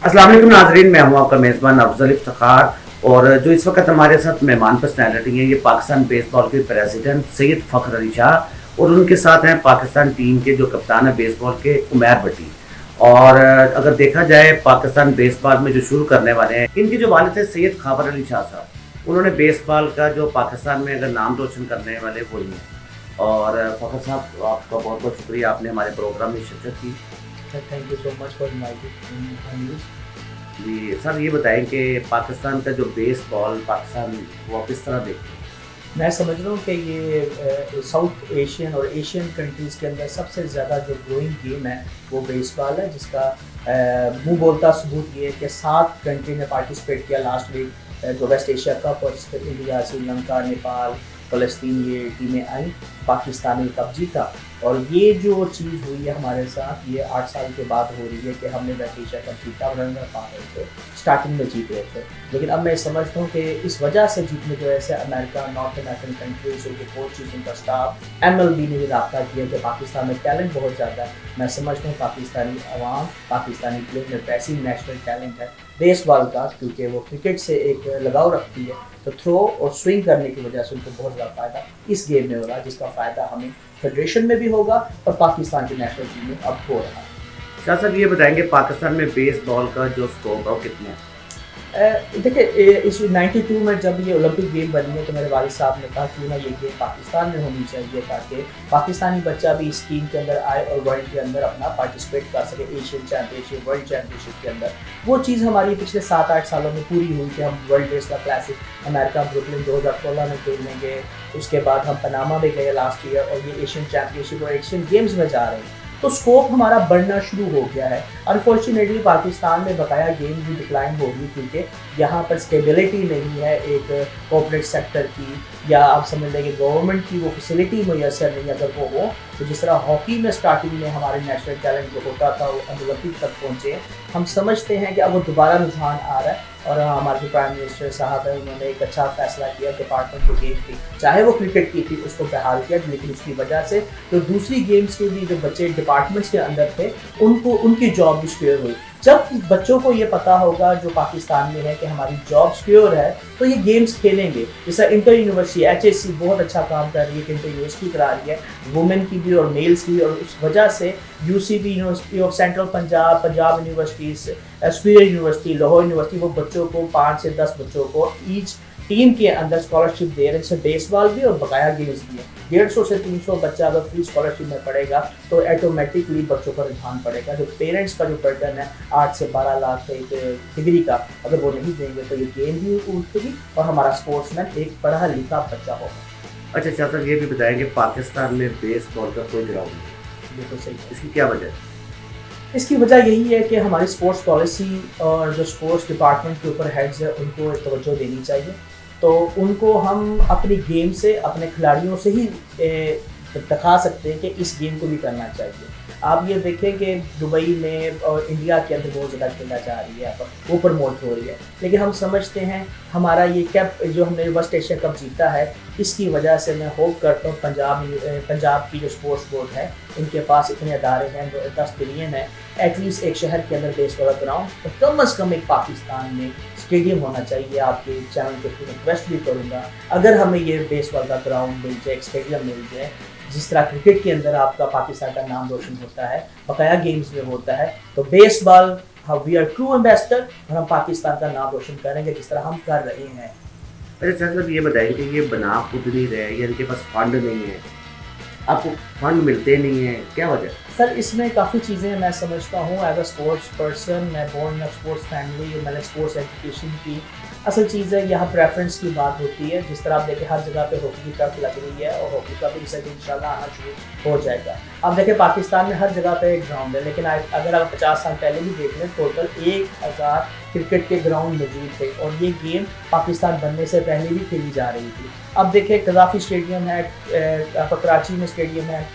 अस्सलाम वालेकुम नाज़रीन, मैं हूं आपका मेज़बान अफजल इफ्तिखार। और जो इस वक्त हमारे साथ मेहमान पर्सनैलिटी हैं, ये पाकिस्तान बेसबॉल के प्रेसिडेंट सैयद फ़खर अली शाह, और उनके साथ हैं पाकिस्तान टीम के जो कप्तान है बेसबॉल के उमैर भट्टी। और अगर देखा जाए पाकिस्तान बेसबॉल में जो शुरू करने वाले हैं, इनके जो वालिद थे सैयद खाबर अली शाह साहब, उन्होंने बेसबॉल का जो पाकिस्तान में अगर नाम रोशन करने वाले वही हैं। और फ़खर साहब, आपका बहुत बहुत शुक्रिया, आपने हमारे प्रोग्राम में शिरकत की। Thank you so much for inviting. जी सर, ये बताएं कि पाकिस्तान का जो बेसबॉल पाकिस्तान वो आप किस तरह देखते हैं? मैं समझ रहा हूँ कि ये साउथ एशियन और एशियन कंट्रीज़ के अंदर सबसे ज़्यादा जो ग्रोइंग गेम है वो बेसबॉल है, जिसका मुंह बोलता सबूत ये है कि 7 कंट्री ने पार्टिसिपेट किया लास्ट वीक जो वेस्ट एशिया कप, और इसमें इंडिया, श्रीलंका, नेपाल, फ़लस्तीन ये टीमें आई। पाकिस्तान ने कप जीता। और ये जो चीज़ हुई है हमारे साथ, ये 8 साल के बाद हो रही है कि हमने वेस्ट एशिया कप जीता। और रनर पा रहे थे, स्टार्टिंग में जीत रहे थे, लेकिन अब मैं समझता हूँ कि इस वजह से जीतने की वजह से अमेरिका, नॉर्थ अमेरिकन कंट्रीज, उनके कोचेज, उनका स्टाफ, MLB ने भी रब्ता किया कि पाकिस्तान में टैलेंट बहुत ज़्यादा है। मैं समझता हूँ पाकिस्तानी अवाम, पाकिस्तानी प्लेयर में वैसी नेशनल टैलेंट है बेसबॉल का, क्योंकि वो क्रिकेट से एक लगाव रखती है, तो थ्रो और स्विंग करने की वजह से उनको बहुत ज़्यादा फ़ायदा इस गेम में हो रहा है, जिसका फ़ायदा हमें फेडरेशन में भी होगा और पाकिस्तान की नेशनल टीम में अब हो रहा है। शाह साहब, ये बताएंगे पाकिस्तान में बेसबॉल का जो स्कोप है वो कितना है? देखिए, इस 92 में जब ये ओलंपिक गेम बनी है तो मेरे वालिद साहब ने कहा क्यों ना ये गेम पाकिस्तान में होनी चाहिए, ताकि पाकिस्तानी बच्चा भी इस टीम के अंदर आए और वर्ल्ड के अंदर अपना पार्टिसिपेट कर सके, एशियन चैम्पियनशिप, वर्ल्ड चैम्पियनशिप के अंदर। वो चीज़ हमारी पिछले 7-8 सालों में पूरी हुई कि हम world baseball classic America Brooklyn 2016 में खेलने गए। उसके बाद हम पनामा में गए लास्ट ईयर, और ये एशियन चैम्पियनशिप और एशियन गेम्स में जा रहे हैं, तो स्कोप हमारा बढ़ना शुरू हो गया है। अनफॉर्चुनेटली पाकिस्तान में बकाया गेम भी डिक्लाइन होगी, क्योंकि यहाँ पर स्टेबिलिटी नहीं है एक कॉर्पोरेट सेक्टर की, या आप समझ लें कि गवर्नमेंट की वो फैसिलिटी मैसर नहीं। अगर वो हो तो जिस तरह हॉकी में स्टार्टिंग में हमारे नेशनल टैलेंट जो होता था वो ओलंपिक तक पहुँचे, हम समझते हैं कि अब वो दोबारा रुझान आ रहा है। और हमारे जो प्राइम मिनिस्टर साहब हैं, उन्होंने एक अच्छा फैसला किया, डिपार्टमेंट जो गेम थी, चाहे वो क्रिकेट की थी, उसको बहाल किया, लेकिन उसकी वजह से जो दूसरी गेम्स के भी जो बच्चे डिपार्टमेंट्स के अंदर थे उनको उनकी जॉब भी सिक्योर हुई। जब बच्चों को ये पता होगा जो पाकिस्तान में है कि हमारी जॉब सिक्योर है, तो ये गेम्स खेलेंगे। जैसा इंटर यूनिवर्सिटी HSC बहुत अच्छा काम कर रही है कि इंटर यूनिवर्सिटी करा रही है, वुमेन की भी और मेल्स की भी, और उस वजह से UCB university of central Punjab, Punjab universities, superior university, Lahore university, वो बच्चों को 5 से 10 बच्चों को ईच टीम के अंदर स्कॉलरशिप दे रहे हैं, जैसे बेसबॉल भी और बकाया गेम्स भी है। 150 से 300 बच्चा अगर फ्री स्कॉलरशिप में पढ़ेगा तो ऑटोमेटिकली बच्चों पर रुझान पड़ेगा। जो पेरेंट्स का जो बर्डन है 8 से 12 लाख एक डिग्री का, अगर वो नहीं देंगे तो ये गेम भी उठेगी और हमारा स्पोर्ट्समैन एक पढ़ा लिखा बच्चा होगा। अच्छा शाह साहब, ये भी बताएंगे पाकिस्तान में बेसबॉल का कोई ग्राउंड नहीं, बिल्कुल सही। इसकी क्या वजह है? इसकी वजह यही है कि हमारी स्पोर्ट्स पॉलिसी और जो स्पोर्ट्स डिपार्टमेंट के ऊपर हेड्स है उनको तवज्जो देनी चाहिए। तो उनको हम अपनी गेम से, अपने खिलाड़ियों से ही दिखा सकते हैं कि इस गेम को भी करना चाहिए। आप ये देखें कि दुबई में और इंडिया के अंदर बहुत ज़्यादा खेला जा रही है, वो प्रमोट हो रही है, लेकिन हम समझते हैं हमारा ये कैप जो हमने वेस्ट एशिया कप जीता है, इसकी वजह से मैं होप करता हूँ पंजाब की जो स्पोर्ट्स बोर्ड है, इनके पास इतने अदारे हैं, 10 बिलियन है, एटलीस्ट एक शहर के अंदर बेसबॉल ग्राउंड तो कम से कम एक पाकिस्तान में स्टेडियम होना चाहिए। आपके चैनल के थ्रू रिक्वेस्ट भी करूँगा, अगर हमें ये बेसबॉल का ग्राउंड मिल जाए, एक स्टेडियम मिल जाए, जिस तरह क्रिकेट के अंदर आपका पाकिस्तान का नाम रोशन होता है, बकाया गेम्स में होता है, तो baseball we are true ambassador, और हम पाकिस्तान का नाम रोशन करेंगे जिस तरह हम कर रहे हैं। अच्छा शाह साहब, ये बताएं कि ये बना खुद नहीं रहे या इनके पास फंड नहीं है, आपको फंड मिलते नहीं है, क्या वजह? सर, इसमें काफ़ी चीज़ें मैं समझता हूँ एज अ स्पोर्ट्स पर्सन, मैं बोर्न ऑफ स्पोर्ट्स फैमिली, मैंने स्पोर्ट्स एजुकेशन की। असल चीज़ है यहाँ प्रेफरेंस की बात होती है। जिस तरह आप देखें हर जगह पे हॉकी की टर्फ लग रही है और हॉकी का भी रिसर्च इंशाल्लाह आना शुरू हो जाएगा। आप देखें पाकिस्तान में हर जगह पे एक ग्राउंड है, लेकिन अगर आप 50 साल पहले भी देख लें, टोटल 1000 क्रिकेट के ग्राउंड मौजूद थे, और ये गेम पाकिस्तान बनने से पहले भी खेली जा रही थी। अब देखें कज़ाफ़ी स्टेडियम है, कराची में स्टेडियम है,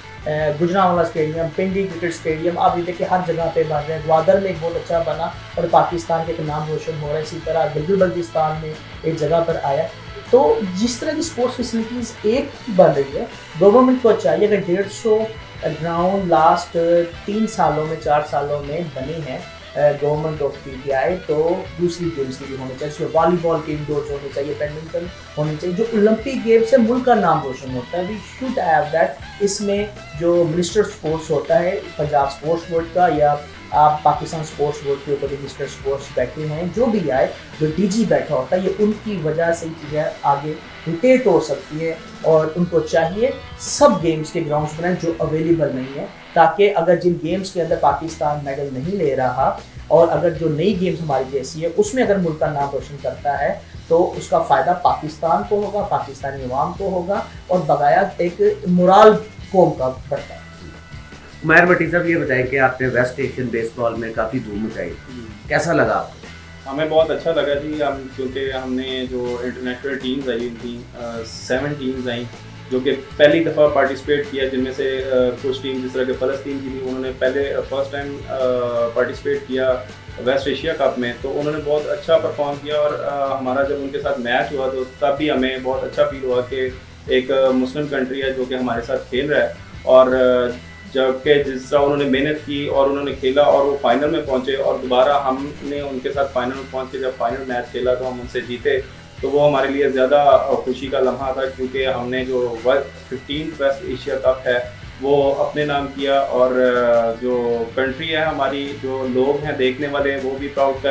गुजरांवाला स्टेडियम, पिंडी क्रिकेट स्टेडियम, आप ये देखिए हर जगह पे बन रहे हैं। ग्वादर में एक बहुत अच्छा बना और पाकिस्तान के एक नाम रोशन हो रहा है। इसी तरह गिलगित बल्तिस्तान में एक जगह पर आया। तो जिस तरह की स्पोर्ट्स फैसिलिटीज़ एक बन रही है, गवर्नमेंट को चाहिए अगर 150 ग्राउंड लास्ट 3 सालों में 4 सालों में बने हैं गवर्नमेंट ऑफ पीटीआई, तो दूसरी गेम्स की भी होनी चाहिए, इसमें वॉलीबॉल के इंडोर्स होने चाहिए, बैडमिंटन होने चाहिए, जो ओलंपिक गेम्स से मुल्क का नाम रोशन होता है, वी शुड हैव दैट। इसमें जो मिनिस्टर स्पोर्ट्स होता है पंजाब स्पोर्ट्स बोर्ड का, या आप पाकिस्तान स्पोर्ट्स बोर्ड के ऊपर मिनिस्टर स्पोर्ट्स बैठे हैं, जो भी आए, जो डीजी बैठा होता है, ये उनकी वजह से चीज़ें आगे रोटेट हो सकती है, और उनको चाहिए सब गेम्स के ग्राउंड्स बनाएं जो अवेलेबल नहीं है, ताकि अगर जिन गेम्स के अंदर पाकिस्तान मेडल नहीं ले रहा, और अगर जो नई गेम्स हमारी जैसी है उसमें अगर मुल्क का नाम रोशन करता है, तो उसका फ़ायदा पाकिस्तान को होगा, पाकिस्तानी अवाम को होगा, और बगाया एक मोराल कौम का बढ़ता है। उमैर भट्टी साहब, ये बताएं कि आपने वेस्ट एशियन बेसबॉल में काफ़ी धूम मचाई, कैसा लगा आपको? हमें बहुत अच्छा लगा जी, हम क्योंकि हमने जो इंटरनेशनल टीम्स आई थी 7 टीम्स आई जो कि पहली दफ़ा पार्टिसिपेट किया, जिनमें से कुछ टीम जिस तरह के फ़लस्तीन की थी, उन्होंने पहले फर्स्ट टाइम पार्टिसिपेट किया वेस्ट एशिया कप में, तो उन्होंने बहुत अच्छा परफॉर्म किया। और हमारा जब उनके साथ मैच हुआ तो तब भी हमें बहुत अच्छा फील हुआ कि एक मुस्लिम कंट्री है जो कि हमारे साथ खेल रहा है, और जबकि जिस तरह उन्होंने मेहनत की और उन्होंने खेला और वो फाइनल में पहुंचे, और दोबारा हमने उनके साथ फाइनल में पहुंच के जब फाइनल मैच खेला तो हम उनसे जीते, तो वो हमारे लिए ज़्यादा खुशी का लम्हा था, क्योंकि हमने जो 15th वेस्ट एशिया कप है वो अपने नाम किया, और जो कंट्री है हमारी, जो लोग हैं देखने वाले हैं, वो भी प्राउड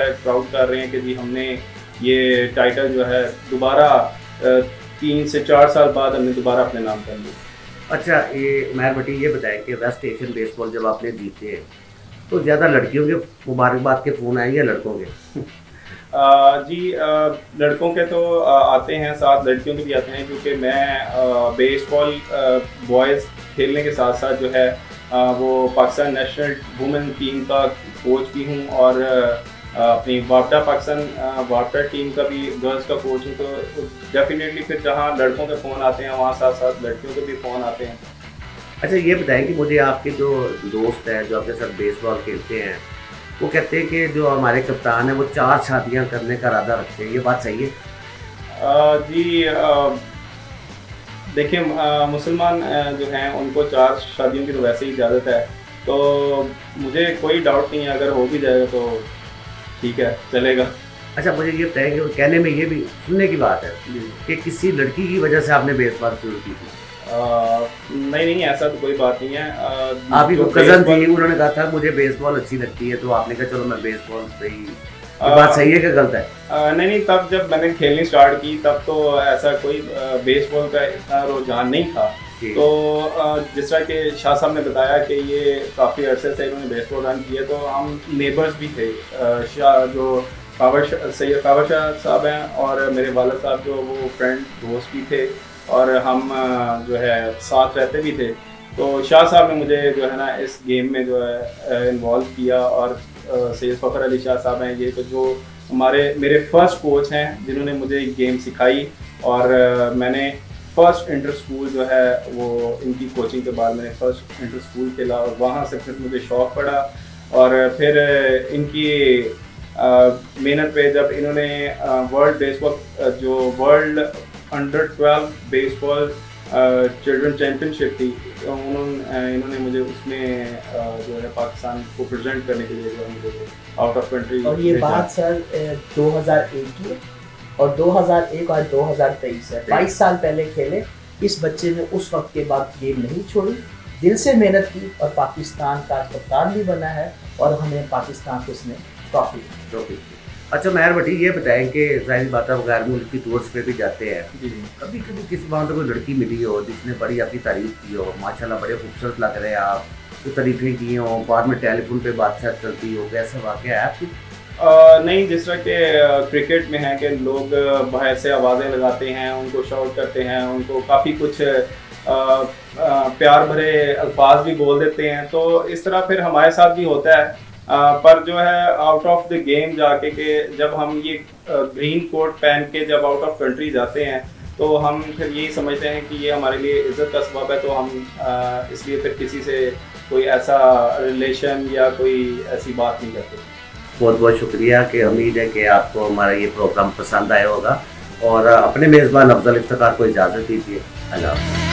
कर रहे हैं कि जी हमने ये टाइटल जो है दोबारा 3 से 4 साल बाद हमने दोबारा अपने नाम कर लिया। अच्छा, ये उमैर भट्टी, ये बताएं कि वेस्ट एशियन बेसबॉल जब आपने जीते तो ज़्यादा लड़कियों के मुबारकबाद के फ़ोन आए या लड़कों के? जी लड़कों के तो आते हैं, साथ लड़कियों के भी आते हैं, क्योंकि मैं बेसबॉल बॉयज़ खेलने के साथ साथ जो है वो पाकिस्तान नेशनल वुमेन टीम का कोच भी हूँ, और अपनी वापटा टीम का भी गर्ल्स का कोच हूँ। तो डेफिनेटली फिर जहाँ लड़कों के फ़ोन आते हैं वहाँ साथ साथ लड़कियों के भी फ़ोन आते हैं। अच्छा, ये बताएं कि मुझे आपके जो दोस्त हैं जो आपके साथ बेसबॉल खेलते हैं, वो कहते हैं कि जो हमारे कप्तान हैं वो 4 शादियां करने का इरादा रखते हैं, ये बात सही है? जी देखिए, मुसलमान जो हैं उनको 4 शादियों की तो वैसे ही इजाज़त है, तो मुझे कोई डाउट नहीं है, अगर हो भी जाएगा तो ठीक है, चलेगा। अच्छा, मुझे ये बताएं कि कहने में ये भी सुनने की बात है कि किसी लड़की की वजह से आपने बेसबॉल शुरू की थी? नहीं, ऐसा तो कोई बात नहीं है। आपकी कोई कज़न थी, उन्होंने कहा था मुझे बेसबॉल अच्छी लगती है, तो आपने कहा चलो मैं बेसबॉल सही, बात सही है कि गलत है? नहीं, तब जब मैंने खेलनी स्टार्ट की तब तो ऐसा कोई बेसबॉल का इतना रुझान नहीं था। तो जिस तरह के शाह साहब ने बताया कि ये काफ़ी अरसे से इन्होंने बेसबॉल रन किया, तो हम नेबर्स भी थे। जो सैयद कावर शाह साहब हैं और मेरे वालिद साहब जो वो फ्रेंड दोस्त भी थे, और हम जो है साथ रहते भी थे। तो शाह साहब ने मुझे जो है ना इस गेम में जो है इन्वॉल्व किया, और सैयद फ़खर अली शाह साहब हैं ये, तो जो मेरे फर्स्ट कोच हैं जिन्होंने मुझे गेम सिखाई, और मैंने फ़र्स्ट इंटर स्कूल जो है वो इनकी कोचिंग के बाद मैंने फ़र्स्ट इंटर स्कूल खेला, और वहाँ से फिर मुझे शौक़ पड़ा, और फिर इनकी मेहनत पे जब इन्होंने वर्ल्ड बेसबॉल जो world under 12 baseball children championship थी, तो इन्होंने मुझे उसमें जो है पाकिस्तान को प्रेजेंट करने के लिए जो है मुझे आउट ऑफ कंट्री। और ये बात सर 2001 की है, और 2001 और 2023 है, 22 साल पहले खेले। इस बच्चे ने उस वक्त के बाद गेम नहीं छोड़ी, दिल से मेहनत की, और पाकिस्तान का कप्तान भी बना है, और हमें पाकिस्तान को इसने ट्रॉफी दी। अच्छा, मेहर भट्टी, ये बताएं कि जाहिर बात है गैर मुल्क की टूर्स पे भी जाते हैं, जी कभी किसी बात कोई लड़की मिली हो जिसने बड़ी आपकी तारीफ की हो, माशाल्लाह बड़े खूबसूरत लग रहे हैं आप, तो तारीफें की हो, बाद में टेलीफोन पे बातचीत चलती हो, कैसा वाक़या है आपकी? नहीं, जिस तरह के क्रिकेट में है कि लोग बाहर से आवाज़ें लगाते हैं, उनको शाउट करते हैं, उनको काफ़ी कुछ प्यार भरे अल्फाज भी बोल देते हैं, तो इस तरह फिर हमारे साथ भी होता है। पर जो है आउट ऑफ द गेम जाके के जब हम ये ग्रीन कोट पहन के जब आउट ऑफ कंट्री जाते हैं, तो हम फिर यही समझते हैं कि ये हमारे लिए इज़्ज़त का सबब है, तो हम इसलिए फिर किसी से कोई ऐसा रिलेशन या कोई ऐसी बात नहीं करते। बहुत बहुत शुक्रिया, कि उम्मीद है कि आपको हमारा ये प्रोग्राम पसंद आया होगा, और अपने मेज़बान अफजल इफ्तिखार को इजाज़त दीजिए। अल्लाह।